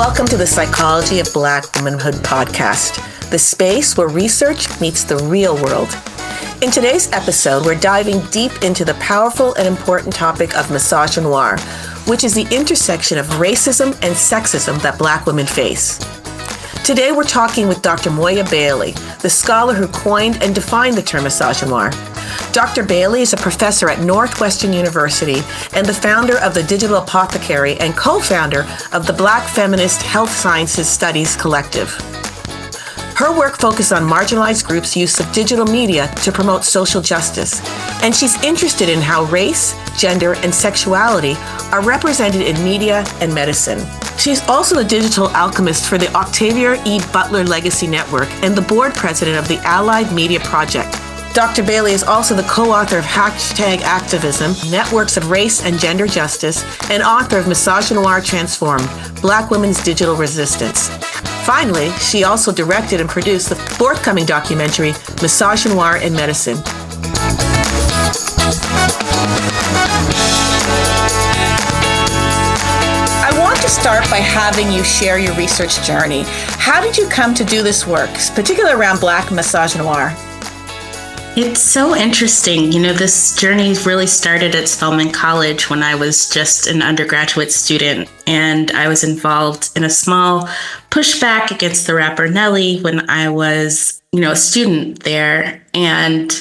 Welcome to the Psychology of Black Womanhood podcast, the space where research meets the real world. In today's episode, we're diving deep into the powerful and important topic of misogynoir, which is the intersection of racism and sexism that Black women face. Today, we're talking with Dr. Moya Bailey, the scholar who coined and defined the term misogynoir. Dr. Bailey is a professor at Northwestern University and the founder of the Digital Apothecary and co-founder of the Black Feminist Health Sciences Studies Collective. Her work focuses on marginalized groups' use of digital media to promote social justice, and she's interested in how race, gender, and sexuality are represented in media and medicine. She's also the digital alchemist for the Octavia E. Butler Legacy Network and the board president of the Allied Media Project. Dr. Bailey is also the co-author of #Activism, Networks of Race and Gender Justice, and author of Misogynoir Transformed, Black Women's Digital Resistance. Finally, she also directed and produced the forthcoming documentary, Misogynoir in Medicine. I want to start by having you share your research journey. How did you come to do this work, particularly around Black misogynoir? It's so interesting. This journey really started at Spelman College when I was just an undergraduate student, and I was involved in a small pushback against the rapper Nelly when I was, a student there. And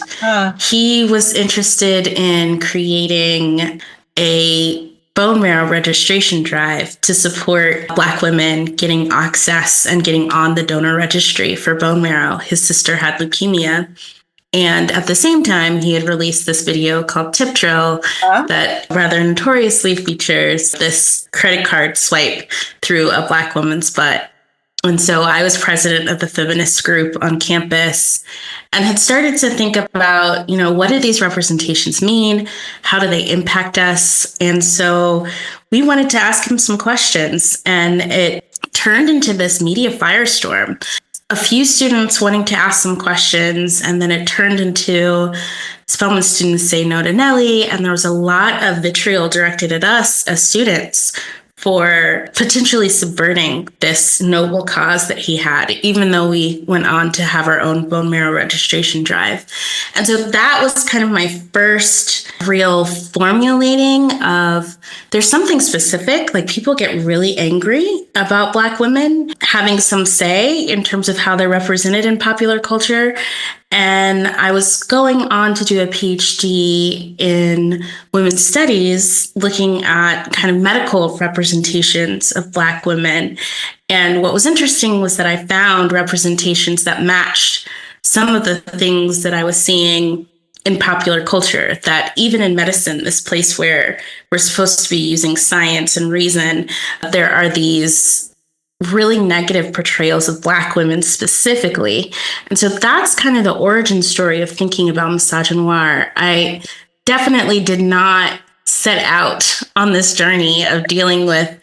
he was interested in creating a bone marrow registration drive to support Black women getting access and getting on the donor registry for bone marrow. His sister had leukemia. And at the same time, he had released this video called Tip Drill that rather notoriously features this credit card swipe through a Black woman's butt. And so I was president of the feminist group on campus and had started to think about, what do these representations mean? How do they impact us? And so we wanted to ask him some questions, and it turned into this media firestorm. A few students wanting to ask some questions, and then it turned into Spelman students say no to Nelly, and there was a lot of vitriol directed at us as students for potentially subverting this noble cause that he had, even though we went on to have our own bone marrow registration drive. And so that was kind of my first real formulating of there's something specific, like people get really angry about Black women having some say in terms of how they're represented in popular culture. And I was going on to do a PhD in women's studies, looking at kind of medical representations of Black women. And what was interesting was that I found representations that matched some of the things that I was seeing in popular culture, that even in medicine, this place where we're supposed to be using science and reason, there are these really negative portrayals of Black women specifically. And so that's kind of the origin story of thinking about misogynoir. I definitely did not set out on this journey of dealing with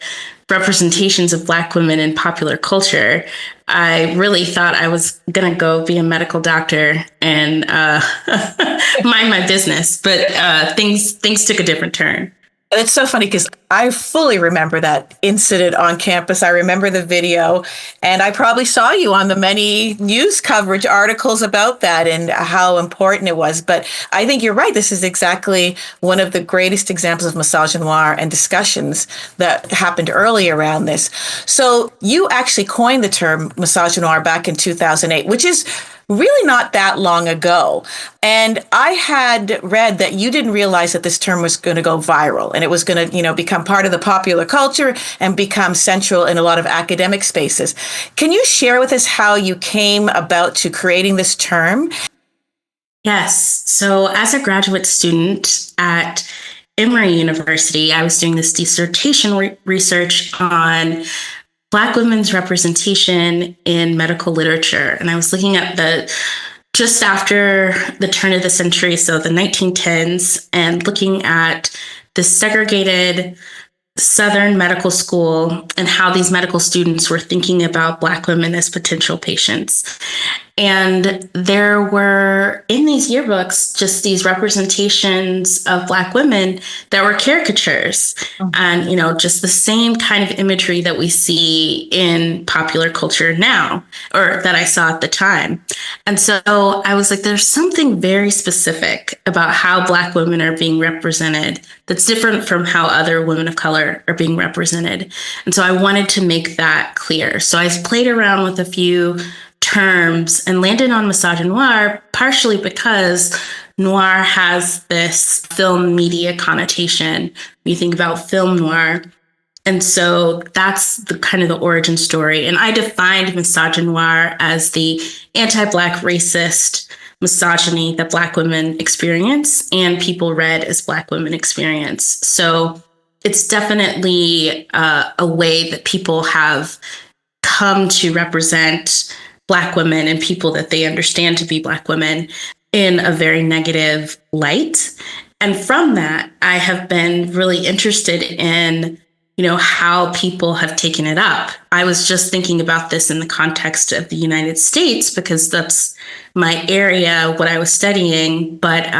representations of Black women in popular culture. I really thought I was going to go be a medical doctor and mind my business, but things took a different turn. It's so funny because I fully remember that incident on campus. I remember the video, and I probably saw you on the many news coverage articles about that and how important it was. But I think you're right. This is exactly one of the greatest examples of misogynoir and discussions that happened early around this. So you actually coined the term misogynoir back in 2008, which is really not that long ago. And I had read that you didn't realize that this term was going to go viral and it was going to, become part of the popular culture and become central in a lot of academic spaces. Can you share with us how you came about to creating this term? Yes. So as a graduate student at Emory University, I was doing this dissertation research on Black women's representation in medical literature. And I was looking at just after the turn of the century, so the 1910s, and looking at the segregated Southern medical school and how these medical students were thinking about Black women as potential patients. And there were in these yearbooks just these representations of Black women that were caricatures and, just the same kind of imagery that we see in popular culture now, or that I saw at the time. And so I was like, there's something very specific about how Black women are being represented that's different from how other women of color are being represented. And so I wanted to make that clear. So I played around with a few terms and landed on misogynoir, partially because noir has this film media connotation. When you think about film noir. And so that's the kind of the origin story. And I defined misogynoir as the anti-Black racist misogyny that Black women experience and people read as Black women experience. So it's definitely a way that people have come to represent Black women and people that they understand to be Black women in a very negative light. And from that, I have been really interested in, how people have taken it up. I was just thinking about this in the context of the United States because that's my area, what I was studying. But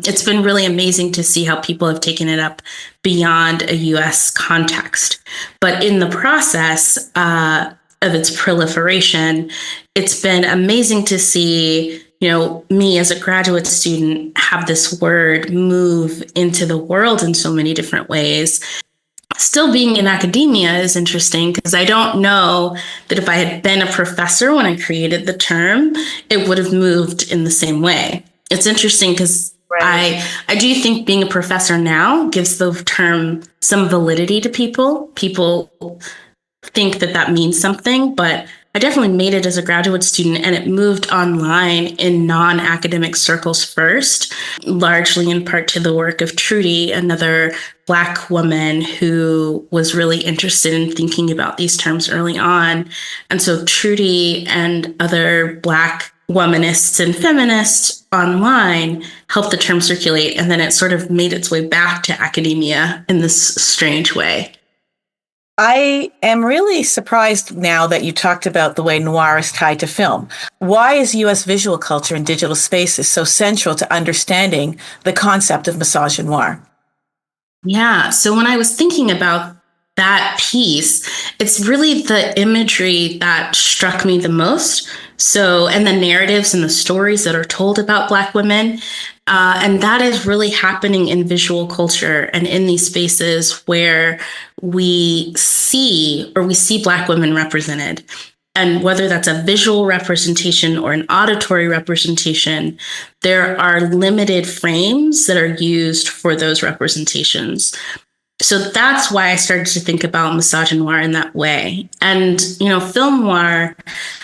it's been really amazing to see how people have taken it up beyond a US context. But in the process of its proliferation, it's been amazing to see, me as a graduate student have this word move into the world in so many different ways. Still being in academia is interesting because I don't know that if I had been a professor when I created the term, it would have moved in the same way. It's interesting because I do think being a professor now gives the term some validity to people. People think that means something, but I definitely made it as a graduate student, and it moved online in non-academic circles first, largely in part to the work of Trudy, another Black woman who was really interested in thinking about these terms early on. And so Trudy and other Black womanists and feminists online helped the term circulate, and then it sort of made its way back to academia in this strange way. I am really surprised now that you talked about the way noir is tied to film. Why is U.S. visual culture and digital spaces so central to understanding the concept of misogynoir? Yeah. So when I was thinking about that piece, it's really the imagery that struck me the most. So, and the narratives and the stories that are told about Black women. And that is really happening in visual culture and in these spaces where we see Black women represented. And whether that's a visual representation or an auditory representation, there are limited frames that are used for those representations. So that's why I started to think about misogynoir in that way. And, film noir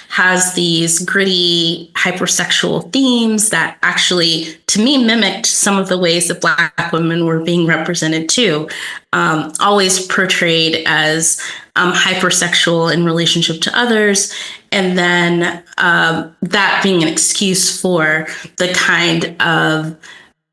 has these gritty, hypersexual themes that actually, to me, mimicked some of the ways that Black women were being represented too. Always portrayed as hypersexual in relationship to others. And then that being an excuse for the kind of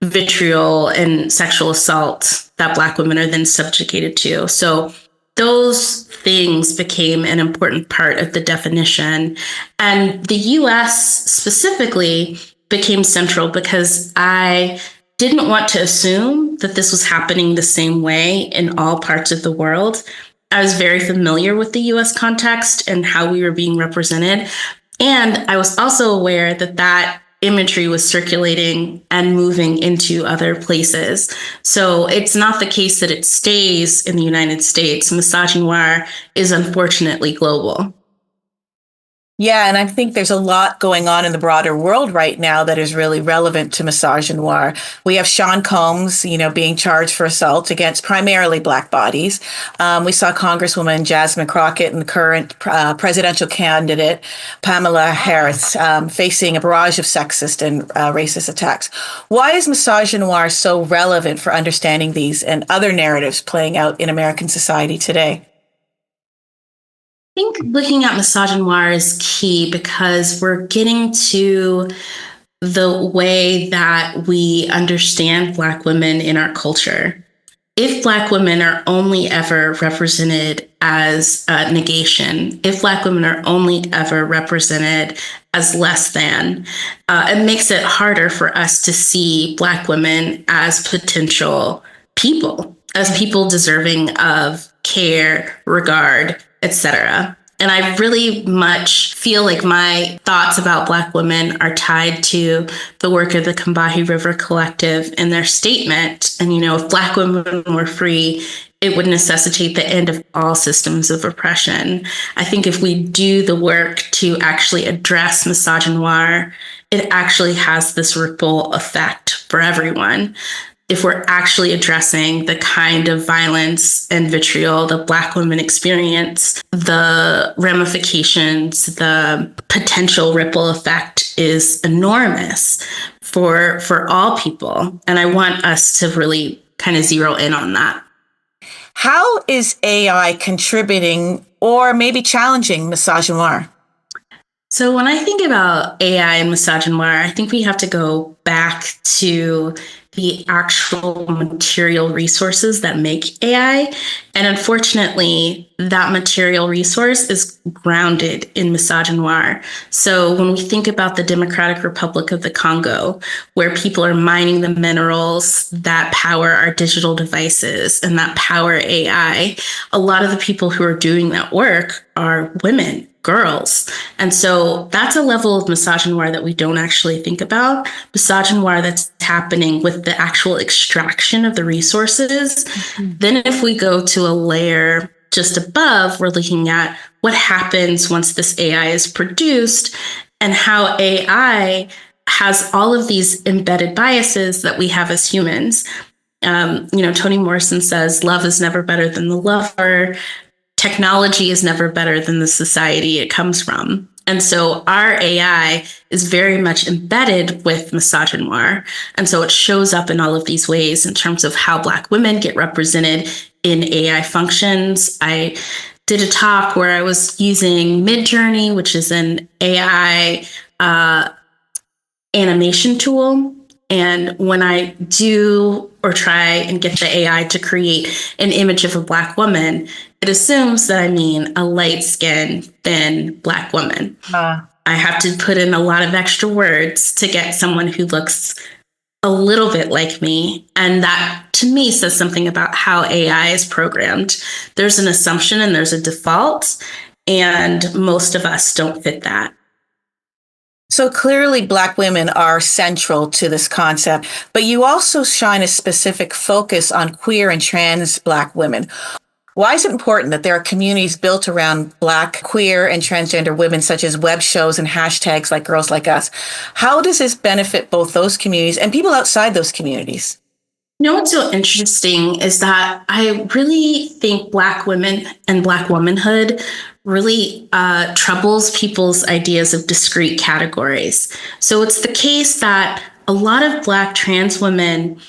vitriol and sexual assault that Black women are then subjugated to. So those things became an important part of the definition. And the US specifically became central because I didn't want to assume that this was happening the same way in all parts of the world. I was very familiar with the US context and how we were being represented. And I was also aware that imagery was circulating and moving into other places. So it's not the case that it stays in the United States. Misogynoir is unfortunately global. Yeah, and I think there's a lot going on in the broader world right now that is really relevant to misogynoir. We have Sean Combs, being charged for assault against primarily Black bodies. We saw Congresswoman Jasmine Crockett and the current presidential candidate Pamela Harris facing a barrage of sexist and racist attacks. Why is misogynoir so relevant for understanding these and other narratives playing out in American society today? I think looking at misogynoir is key because we're getting to the way that we understand Black women in our culture. if Black women are only ever represented as negation, if Black women are only ever represented as less than, it makes it harder for us to see Black women as potential people, as people deserving of care, regard, etc. And I really much feel like my thoughts about Black women are tied to the work of the Combahee River Collective and their statement. And, if Black women were free, it would necessitate the end of all systems of oppression. I think if we do the work to actually address misogynoir, it actually has this ripple effect for everyone. If we're actually addressing the kind of violence and vitriol that Black women experience, the ramifications, the potential ripple effect is enormous for all people. And I want us to really kind of zero in on that. How is AI contributing or maybe challenging misogynoir? So when I think about AI and misogynoir, I think we have to go back to the actual material resources that make AI. And unfortunately, that material resource is grounded in misogynoir. So when we think about the Democratic Republic of the Congo, where people are mining the minerals that power our digital devices and that power AI, a lot of the people who are doing that work are women, girls. And so that's a level of misogynoir that we don't actually think about. Misogynoir that's happening with the actual extraction of the resources. Mm-hmm. Then if we go to a layer just above, we're looking at what happens once this AI is produced and how AI has all of these embedded biases that we have as humans. Toni Morrison says, love is never better than the lover. Technology is never better than the society it comes from. And so our AI is very much embedded with misogynoir. And so it shows up in all of these ways in terms of how Black women get represented in AI functions. I did a talk where I was using Midjourney, which is an AI animation tool. And when I do or try and get the AI to create an image of a Black woman, it assumes that I mean a light-skinned, thin Black woman. I have to put in a lot of extra words to get someone who looks a little bit like me. And that, to me, says something about how AI is programmed. There's an assumption and there's a default, and most of us don't fit that. So clearly Black women are central to this concept, but you also shine a specific focus on queer and trans Black women. Why is it important that there are communities built around Black, queer, and transgender women, such as web shows and hashtags like Girls Like Us? How does this benefit both those communities and people outside those communities? What's so interesting is that I really think Black women and Black womanhood really troubles people's ideas of discrete categories. So it's the case that a lot of Black trans women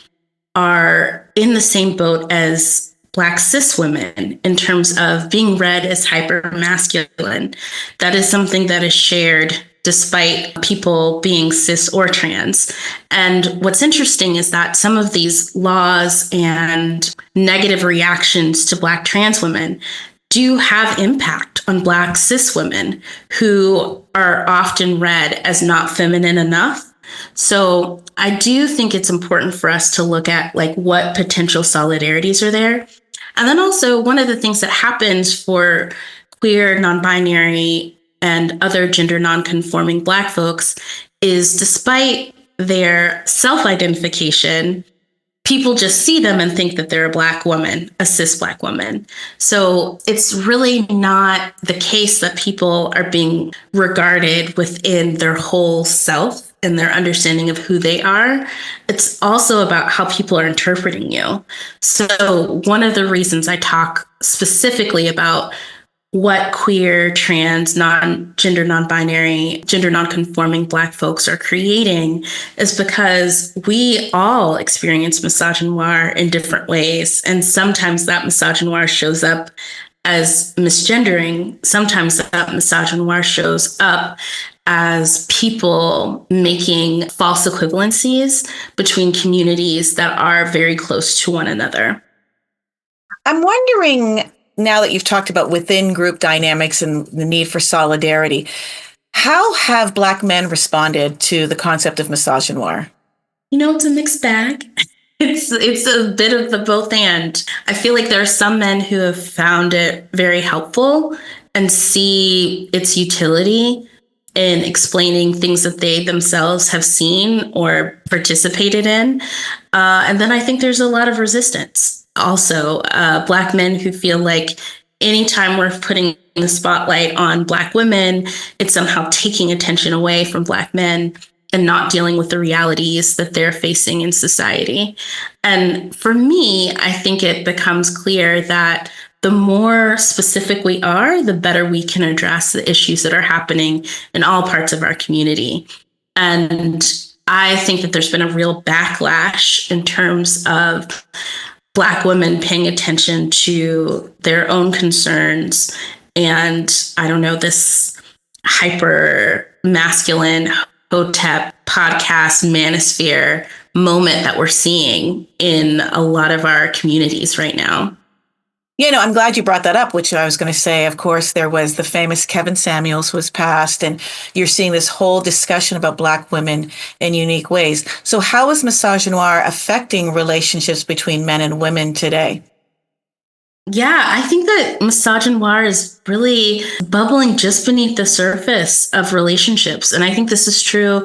are in the same boat as Black cis women in terms of being read as hypermasculine. That is something that is shared despite people being cis or trans. And what's interesting is that some of these laws and negative reactions to Black trans women do have impact on Black cis women who are often read as not feminine enough. So I do think it's important for us to look at what potential solidarities are there. And then also one of the things that happens for queer, non-binary, and other gender non-conforming Black folks is despite their self-identification, people just see them and think that they're a Black woman, a cis Black woman. So it's really not the case that people are being regarded within their whole self and their understanding of who they are. It's also about how people are interpreting you. So one of the reasons I talk specifically about what queer, trans, gender non-binary, gender non-conforming Black folks are creating is because we all experience misogynoir in different ways. And sometimes that misogynoir shows up as misgendering. Sometimes that misogynoir shows up as people making false equivalencies between communities that are very close to one another. I'm wondering, now that you've talked about within group dynamics and the need for solidarity, how have Black men responded to the concept of misogynoir? It's a mixed bag. It's a bit of the both and. I feel like there are some men who have found it very helpful and see its utility in explaining things that they themselves have seen or participated in. And then I think there's a lot of resistance. Also, Black men who feel like anytime we're putting the spotlight on Black women, it's somehow taking attention away from Black men and not dealing with the realities that they're facing in society. And for me, I think it becomes clear that the more specific we are, the better we can address the issues that are happening in all parts of our community. And I think that there's been a real backlash in terms of Black women paying attention to their own concerns. And I don't know, this hyper masculine Hotep podcast manosphere moment that we're seeing in a lot of our communities right now. I'm glad you brought that up, which I was going to say, of course, there was the famous Kevin Samuels was passed, and you're seeing this whole discussion about Black women in unique ways. So how is misogynoir affecting relationships between men and women today? Yeah, I think that misogynoir is really bubbling just beneath the surface of relationships. And I think this is true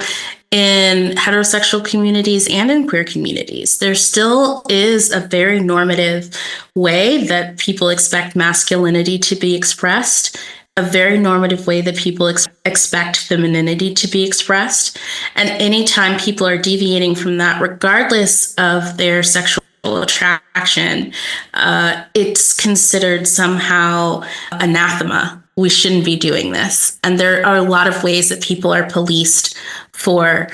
in heterosexual communities and in queer communities. There still is a very normative way that people expect masculinity to be expressed, a very normative way that people expect femininity to be expressed. And anytime people are deviating from that, regardless of their sexual attraction, it's considered somehow anathema. We shouldn't be doing this. And there are a lot of ways that people are policed for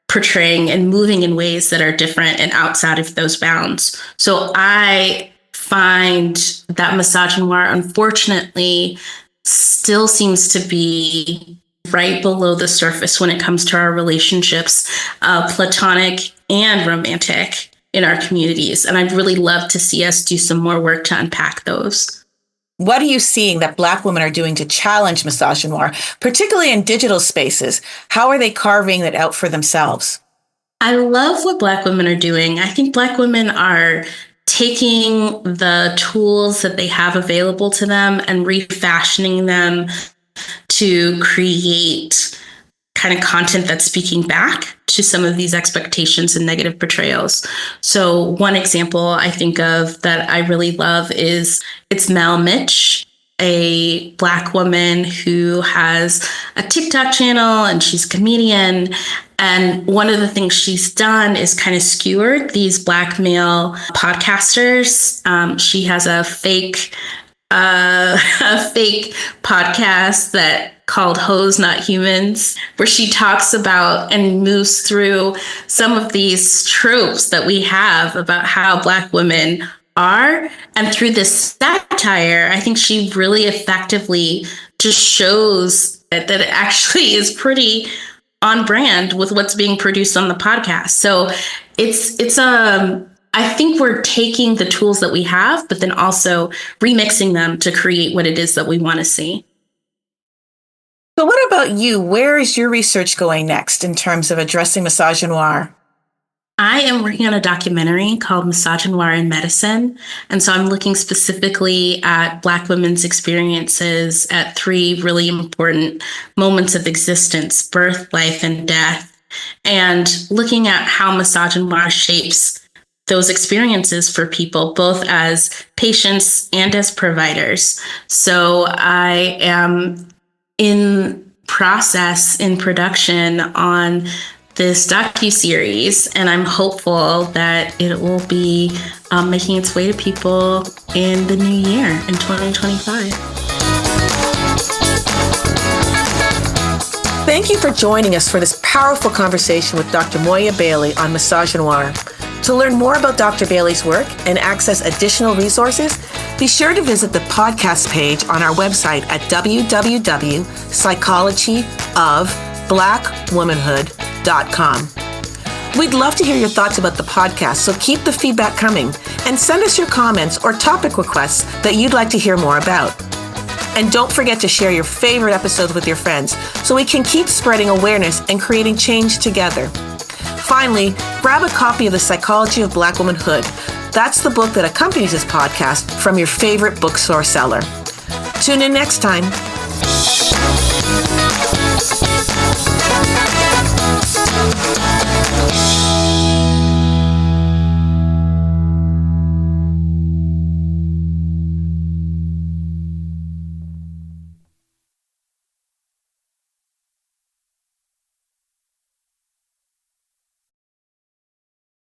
portraying and moving in ways that are different and outside of those bounds. So I find that misogynoir, unfortunately, still seems to be right below the surface when it comes to our relationships, platonic and romantic, in our communities. And I'd really love to see us do some more work to unpack those. What are you seeing that Black women are doing to challenge misogynoir, particularly in digital spaces? How are they carving it out for themselves? I love what Black women are doing. I think Black women are taking the tools that they have available to them and refashioning them to create kind of content that's speaking back to some of these expectations and negative portrayals. So one example I think of that I really love is it's Mel Mitch, a Black woman who has a TikTok channel and she's a comedian. And one of the things she's done is kind of skewered these Black male podcasters. She has a fake podcast that called Hoes Not Humans, where she talks about and moves through some of these tropes that we have about how Black women are. And through this satire, I think she really effectively just shows that it actually is pretty on brand with what's being produced on the podcast. So I think we're taking the tools that we have, but then also remixing them to create what it is that we want to see. So what about you? Where is your research going next in terms of addressing misogynoir? I am working on a documentary called Misogynoir in Medicine. And so I'm looking specifically at Black women's experiences at 3 really important moments of existence: birth, life, and death, and looking at how misogynoir shapes those experiences for people, both as patients and as providers. So I am in production on this docuseries, and I'm hopeful that it will be making its way to people in the new year, in 2025. Thank you for joining us for this powerful conversation with Dr. Moya Bailey on misogynoir. To learn more about Dr. Bailey's work and access additional resources, be sure to visit the podcast page on our website at www.psychologyofblackwomanhood.com. We'd love to hear your thoughts about the podcast, so keep the feedback coming and send us your comments or topic requests that you'd like to hear more about. And don't forget to share your favorite episodes with your friends so we can keep spreading awareness and creating change together. Finally, grab a copy of The Psychology of Black Womanhood. That's the book that accompanies this podcast from your favorite bookstore seller. Tune in next time.